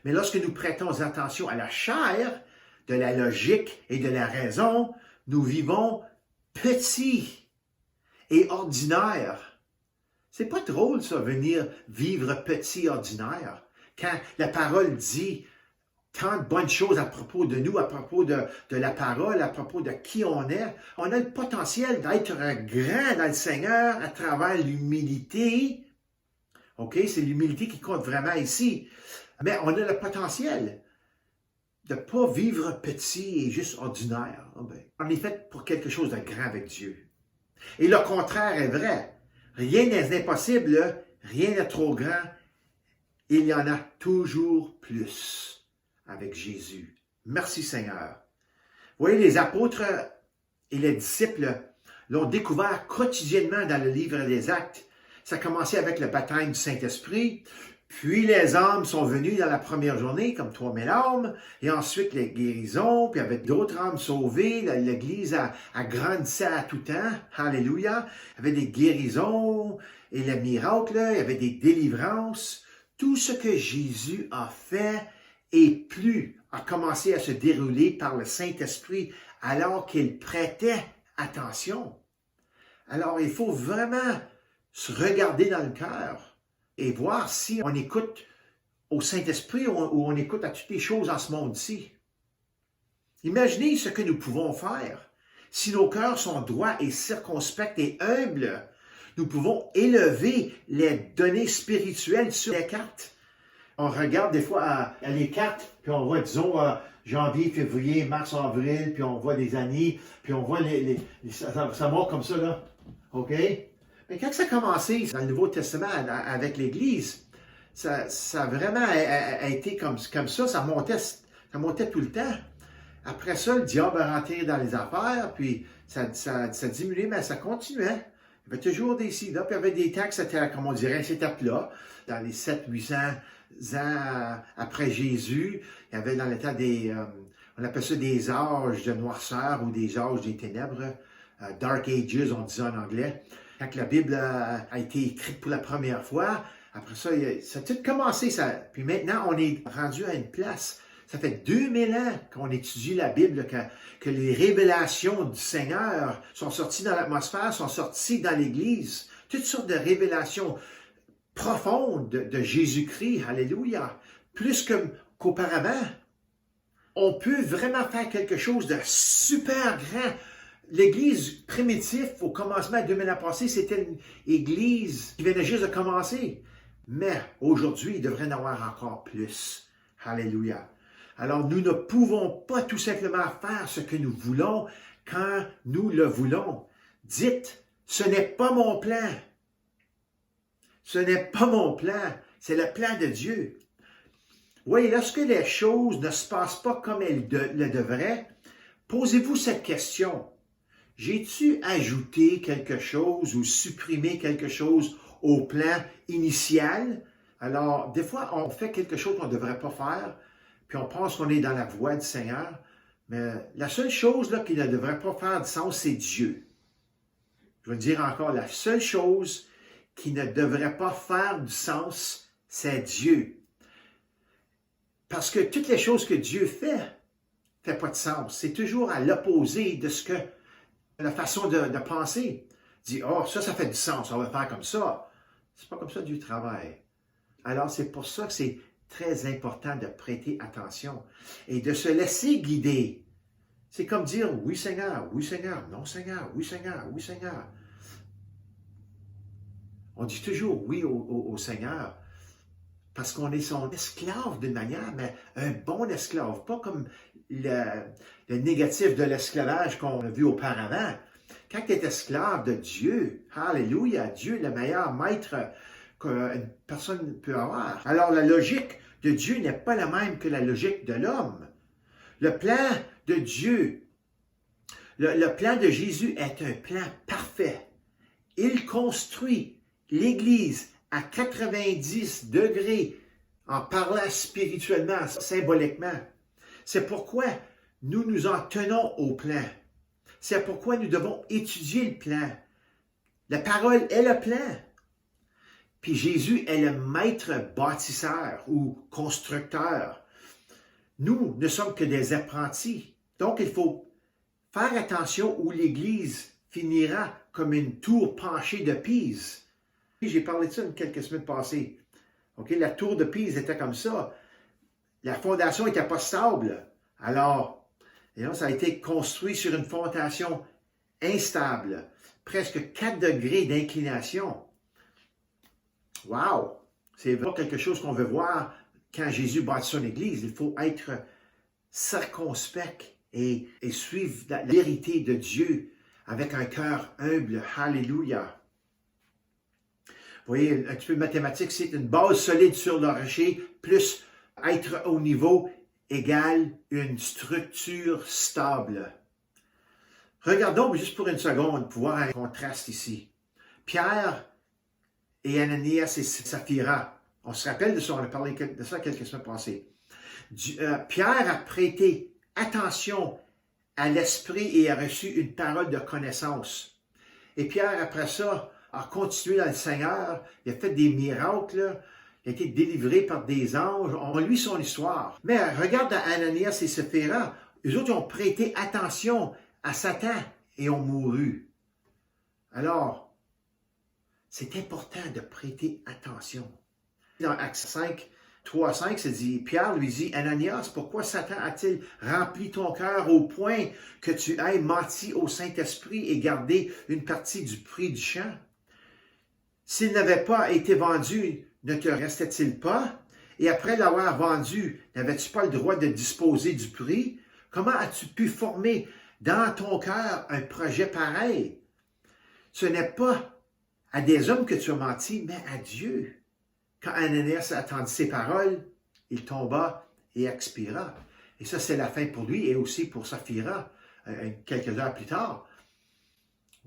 Mais lorsque nous prêtons attention à la chair, de la logique et de la raison, nous vivons petits et ordinaires. C'est pas drôle, ça, venir vivre petit ordinaire. Quand la parole dit tant de bonnes choses à propos de nous, à propos de la parole, à propos de qui on a le potentiel d'être grand dans le Seigneur à travers l'humilité. OK? C'est l'humilité qui compte vraiment ici. Mais on a le potentiel de ne pas vivre petit et juste ordinaire. On est fait pour quelque chose de grand avec Dieu. Et le contraire est vrai. Rien n'est impossible, rien n'est trop grand. Il y en a toujours plus avec Jésus. Merci Seigneur. Vous voyez, les apôtres et les disciples l'ont découvert quotidiennement dans le livre des Actes. Ça a commencé avec le baptême du Saint-Esprit. Puis les âmes sont venues dans la première journée, comme 3000 âmes, et ensuite les guérisons, puis avec d'autres âmes sauvées, l'Église a grandi à tout temps, alléluia, il y avait des guérisons, et les miracles, il y avait des délivrances, tout ce que Jésus a fait et plus a commencé à se dérouler par le Saint-Esprit alors qu'il prêtait attention. Alors il faut vraiment se regarder dans le cœur et voir si on écoute au Saint-Esprit ou on écoute à toutes les choses en ce monde-ci. Imaginez ce que nous pouvons faire. Si nos cœurs sont droits et circonspects et humbles, nous pouvons élever les données spirituelles sur les cartes. On regarde des fois à les cartes, puis on voit, disons, janvier, février, mars, avril, puis on voit des années, puis on voit ça monte comme ça, là. OK? Mais quand ça a commencé dans le Nouveau Testament avec l'Église, ça vraiment a été comme ça, ça montait tout le temps. Après ça, le diable est rentré dans les affaires, puis ça diminuait, mais ça continuait. Il y avait toujours des ci, là, puis il y avait des temps que c'était, comme on dirait, c'était plat. Dans les 700-800 ans après Jésus, il y avait dans le temps on appelle ça des âges de noirceur ou des âges des ténèbres, Dark Ages, on dit en anglais. Quand la Bible a été écrite pour la première fois, après ça, ça a tout commencé. Puis maintenant, on est rendu à une place. Ça fait 2000 ans qu'on étudie la Bible, que les révélations du Seigneur sont sorties dans l'atmosphère, sont sorties dans l'Église. Toutes sortes de révélations profondes de Jésus-Christ. Alléluia. Plus qu'auparavant. On peut vraiment faire quelque chose de super grand. L'Église primitive, au commencement de 2000 ans passés, c'était une Église qui venait juste de commencer. Mais aujourd'hui, il devrait en avoir encore plus. Alléluia. Alors, nous ne pouvons pas tout simplement faire ce que nous voulons quand nous le voulons. Dites, ce n'est pas mon plan. Ce n'est pas mon plan. C'est le plan de Dieu. Oui, lorsque les choses ne se passent pas comme elles le devraient, posez-vous cette question. J'ai-tu ajouté quelque chose ou supprimé quelque chose au plan initial? Alors, des fois, on fait quelque chose qu'on ne devrait pas faire, puis on pense qu'on est dans la voie du Seigneur, mais la seule chose là, qui ne devrait pas faire du sens, c'est Dieu. Je vais dire encore, la seule chose qui ne devrait pas faire du sens, c'est Dieu. Parce que toutes les choses que Dieu fait ne font pas de sens. C'est toujours à l'opposé de ce que la façon de penser. Dit, oh, ça fait du sens, on va faire comme ça. C'est pas comme ça Dieu travaille. Alors, c'est pour ça que c'est très important de prêter attention et de se laisser guider. C'est comme dire oui Seigneur, non Seigneur, oui Seigneur, oui Seigneur. On dit toujours oui au Seigneur parce qu'on est son esclave d'une manière, mais un bon esclave, pas comme le négatif de l'esclavage qu'on a vu auparavant. Quand tu es esclave de Dieu, alléluia, Dieu le meilleur maître qu'une personne peut avoir. Alors la logique de Dieu n'est pas la même que la logique de l'homme. Le plan de Dieu, le plan de Jésus est un plan parfait. Il construit l'Église à 90 degrés en parlant spirituellement, symboliquement. C'est pourquoi nous nous en tenons au plan. C'est pourquoi nous devons étudier le plan. La parole est le plan. Puis Jésus est le maître bâtisseur ou constructeur. Nous ne sommes que des apprentis. Donc, il faut faire attention où l'Église finira comme une tour penchée de Pise. J'ai parlé de ça quelques semaines passées. Okay? La tour de Pise était comme ça. La fondation n'était pas stable. Alors, ça a été construit sur une fondation instable. Presque 4 degrés d'inclination. Wow! C'est vraiment quelque chose qu'on veut voir quand Jésus bâtit son Église. Il faut être circonspect et suivre la vérité de Dieu avec un cœur humble. Alléluia! Vous voyez, un petit peu de mathématiques, c'est une base solide sur le rocher, plus être au niveau égale une structure stable. Regardons juste pour une seconde pour voir un contraste ici. Pierre et Ananias et Saphira. On se rappelle de ça, on a parlé de ça quelques semaines passées. Pierre a prêté attention à l'esprit et a reçu une parole de connaissance. Et Pierre, après ça, a continué dans le Seigneur, il a fait des miracles, il a été délivré par des anges, on lit son histoire. Mais regarde Ananias et Saphira, eux autres ont prêté attention à Satan et ont mouru. Alors, c'est important de prêter attention. Dans Actes 5, 3, 5, c'est dit, Pierre lui dit, Ananias, pourquoi Satan a-t-il rempli ton cœur au point que tu aies menti au Saint-Esprit et gardé une partie du prix du champ? S'il n'avait pas été vendu, ne te restait-il pas? Et après l'avoir vendu, n'avais-tu pas le droit de disposer du prix? Comment as-tu pu former dans ton cœur un projet pareil? Ce n'est pas à des hommes que tu as menti, mais à Dieu. Quand Ananias attendit ces paroles, il tomba et expira. Et ça, c'est la fin pour lui et aussi pour Saphira, quelques heures plus tard.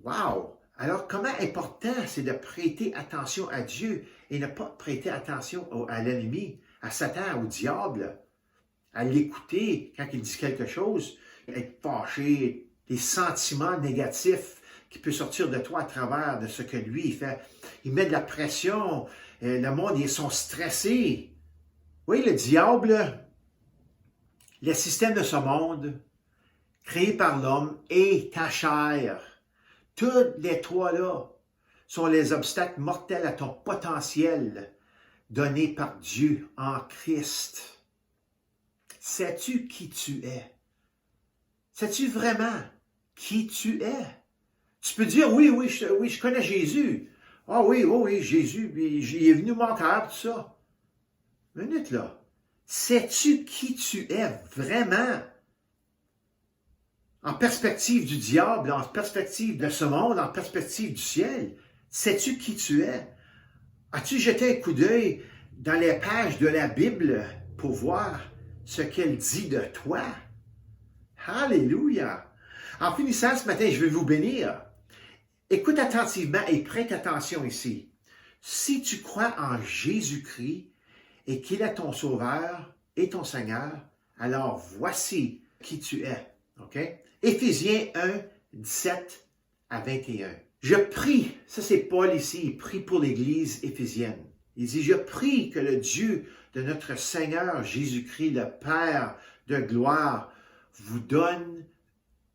Wow! Alors, comment important c'est de prêter attention à Dieu et ne pas prêter attention à l'ennemi, à Satan, au diable, à l'écouter quand il dit quelque chose, être fâché, des sentiments négatifs qui peuvent sortir de toi à travers de ce que lui il fait. Il met de la pression, le monde, ils sont stressés. Oui, le diable, le système de ce monde, créé par l'homme, et ta chair. Tous les trois-là sont les obstacles mortels à ton potentiel donné par Dieu en Christ. Sais-tu qui tu es? Sais-tu vraiment qui tu es? Tu peux dire, oui, je connais Jésus. Ah oui, Jésus, il est venu mon cœur, tout ça. Minute là. Sais-tu qui tu es vraiment? En perspective du diable, en perspective de ce monde, en perspective du ciel, sais-tu qui tu es? As-tu jeté un coup d'œil dans les pages de la Bible pour voir ce qu'elle dit de toi? Alléluia! En finissant ce matin, je vais vous bénir. Écoute attentivement et prête attention ici. Si tu crois en Jésus-Christ et qu'il est ton Sauveur et ton Seigneur, alors voici qui tu es. OK? Éphésiens 1, 17 à 21. Je prie, ça c'est Paul ici, il prie pour l'Église éphésienne. Il dit, je prie que le Dieu de notre Seigneur Jésus-Christ, le Père de gloire, vous donne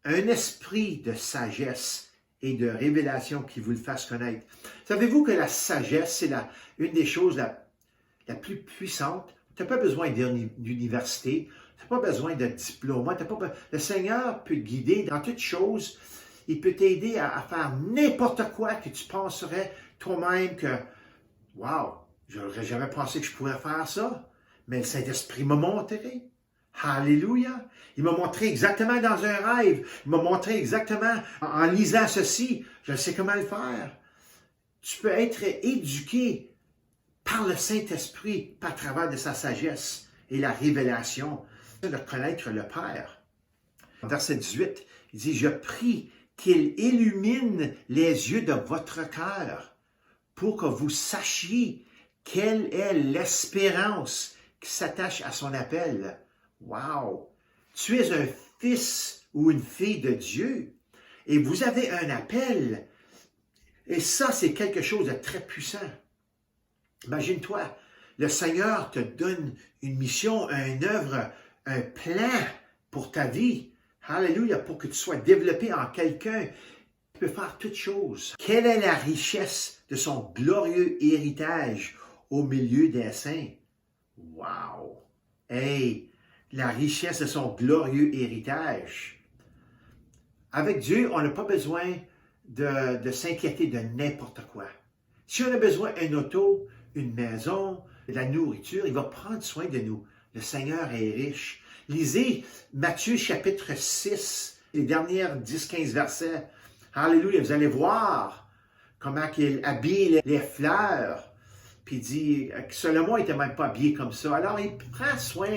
un esprit de sagesse et de révélation qui vous le fasse connaître. Savez-vous que la sagesse, c'est une des choses la plus puissante, Tu n'as pas besoin d'université. Tu n'as pas besoin de diplôme. Le Seigneur peut te guider dans toutes choses. Il peut t'aider à faire n'importe quoi que tu penserais toi-même que « Wow, je n'aurais jamais pensé que je pourrais faire ça. » Mais le Saint-Esprit m'a montré. Alléluia. Il m'a montré exactement dans un rêve. Il m'a montré exactement en lisant ceci. Je sais comment le faire. Tu peux être éduqué par le Saint-Esprit, par travers de sa sagesse et la révélation de connaître le Père. Verset 18, il dit « Je prie qu'il illumine les yeux de votre cœur pour que vous sachiez quelle est l'espérance qui s'attache à son appel. » Wow! Tu es un fils ou une fille de Dieu et vous avez un appel. Et ça, c'est quelque chose de très puissant. Imagine-toi, le Seigneur te donne une mission, une œuvre, un plan pour ta vie. Alléluia, pour que tu sois développé en quelqu'un qui peut faire toutes choses. Quelle est la richesse de son glorieux héritage au milieu des saints? Wow! Hey! La richesse de son glorieux héritage. Avec Dieu, on n'a pas besoin de s'inquiéter de n'importe quoi. Si on a besoin d'une auto, une maison, de la nourriture, il va prendre soin de nous. Le Seigneur est riche. Lisez Matthieu chapitre 6, les dernières 10-15 versets. Alléluia, vous allez voir comment il habille les fleurs. Puis il dit que Salomon n'était même pas habillé comme ça. Alors il prend soin.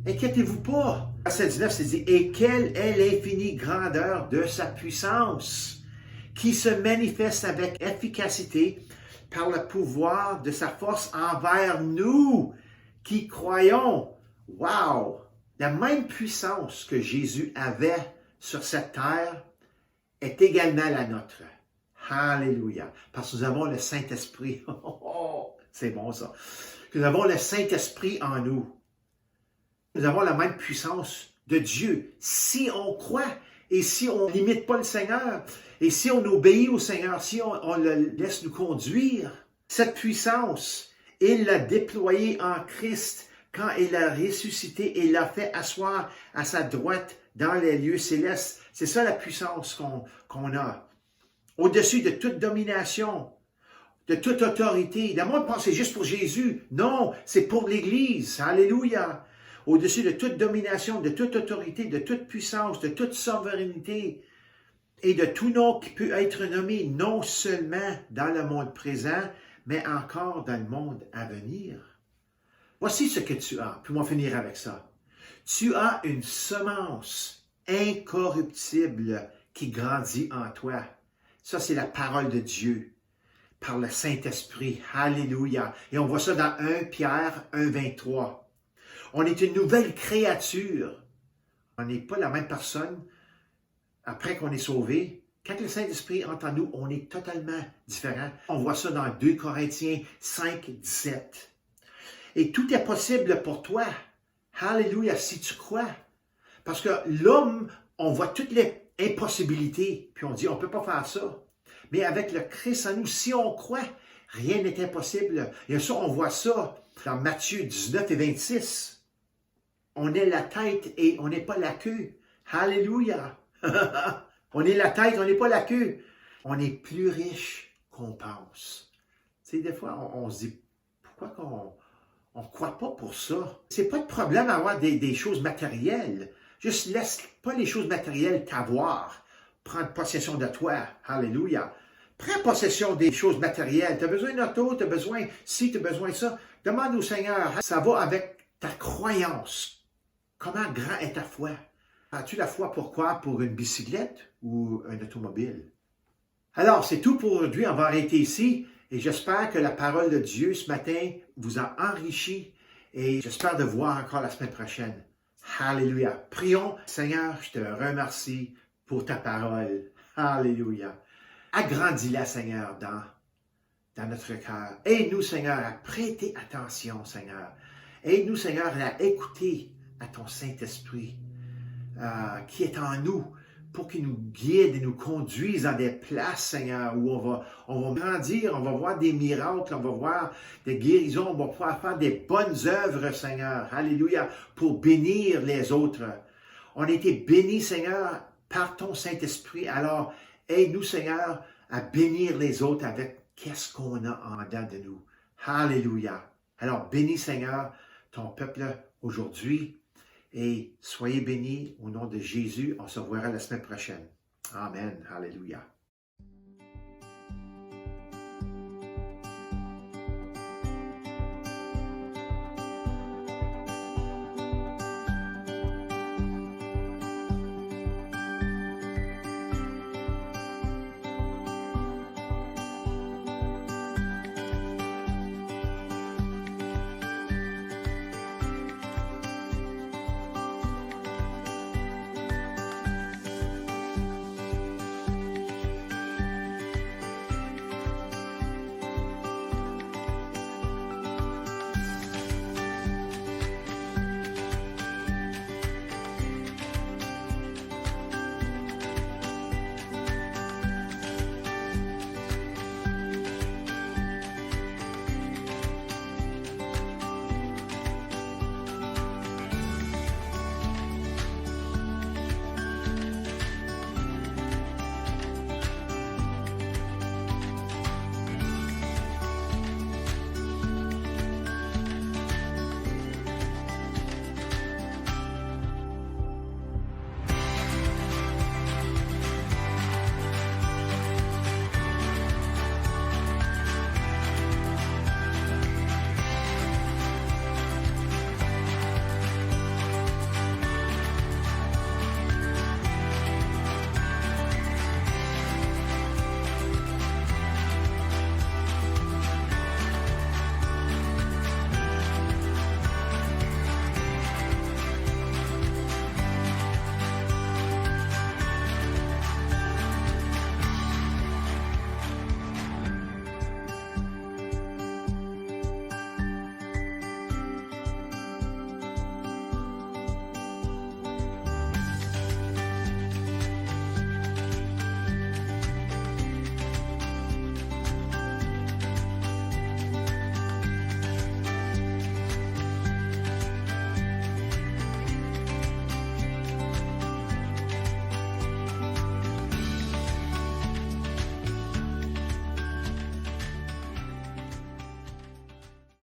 Inquiétez-vous pas. Verset 19, c'est dit, et quelle est l'infinie grandeur de sa puissance, qui se manifeste avec efficacité par le pouvoir de sa force envers nous, qui croyons. Wow! La même puissance que Jésus avait sur cette terre est également la nôtre. Alléluia! Parce que nous avons le Saint-Esprit. C'est bon ça. Nous avons le Saint-Esprit en nous. Nous avons la même puissance de Dieu. Si on croit et si on n'imite pas le Seigneur et si on obéit au Seigneur, si on le laisse nous conduire, cette puissance, il l'a déployée en Christ quand il a ressuscité et l'a fait asseoir à sa droite dans les lieux célestes. C'est ça la puissance qu'on a. Au-dessus de toute domination, de toute autorité. Le monde pense que c'est juste pour Jésus. Non, c'est pour l'Église. Alléluia. Au-dessus de toute domination, de toute autorité, de toute puissance, de toute souveraineté et de tout nom qui peut être nommé non seulement dans le monde présent, mais encore dans le monde à venir. Voici ce que tu as. Puis on va finir avec ça. Tu as une semence incorruptible qui grandit en toi. Ça, c'est la parole de Dieu par le Saint-Esprit. Alléluia. Et on voit ça dans 1 Pierre 1,23. On est une nouvelle créature. On n'est pas la même personne après qu'on est sauvé. Quand le Saint-Esprit entre en nous, on est totalement différent. On voit ça dans 2 Corinthiens 5, 17. Et tout est possible pour toi. Alléluia, si tu crois. Parce que l'homme, on voit toutes les impossibilités. Puis on dit, on ne peut pas faire ça. Mais avec le Christ en nous, si on croit, rien n'est impossible. Et ça, on voit ça dans Matthieu 19 et 26. On est la tête et on n'est pas la queue. Alléluia! On est la tête, on n'est pas la queue. On est plus riche qu'on pense. Tu sais, des fois, on se dit, pourquoi qu'on ne croit pas pour ça? C'est pas de problème à avoir des choses matérielles. Juste laisse pas les choses matérielles t'avoir. Prendre possession de toi. Alléluia! Prends possession des choses matérielles. Tu as besoin d'une auto, tu as besoin ci, tu as besoin de ça. Demande au Seigneur, ça va avec ta croyance. Comment grand est ta foi? As-tu la foi pour quoi? Pour une bicyclette ou un automobile? Alors, c'est tout pour aujourd'hui. On va arrêter ici. Et j'espère que la parole de Dieu ce matin vous a enrichi. Et j'espère de vous voir encore la semaine prochaine. Alléluia. Prions. Seigneur, je te remercie pour ta parole. Alléluia. Agrandis-la, Seigneur, dans notre cœur. Aide-nous, Seigneur, à prêter attention, Seigneur. Aide-nous, Seigneur, à écouter à ton Saint-Esprit qui est en nous pour qu'il nous guide et nous conduise dans des places, Seigneur, où on va grandir, on va voir des miracles, on va voir des guérisons, on va pouvoir faire des bonnes œuvres, Seigneur. Alléluia, pour bénir les autres. On a été bénis, Seigneur, par ton Saint-Esprit. Alors, aide-nous, Seigneur, à bénir les autres avec qu'est-ce qu'on a en dedans de nous. Alléluia. Alors, bénis, Seigneur, ton peuple aujourd'hui. Et soyez bénis au nom de Jésus. On se reverra la semaine prochaine. Amen. Alléluia.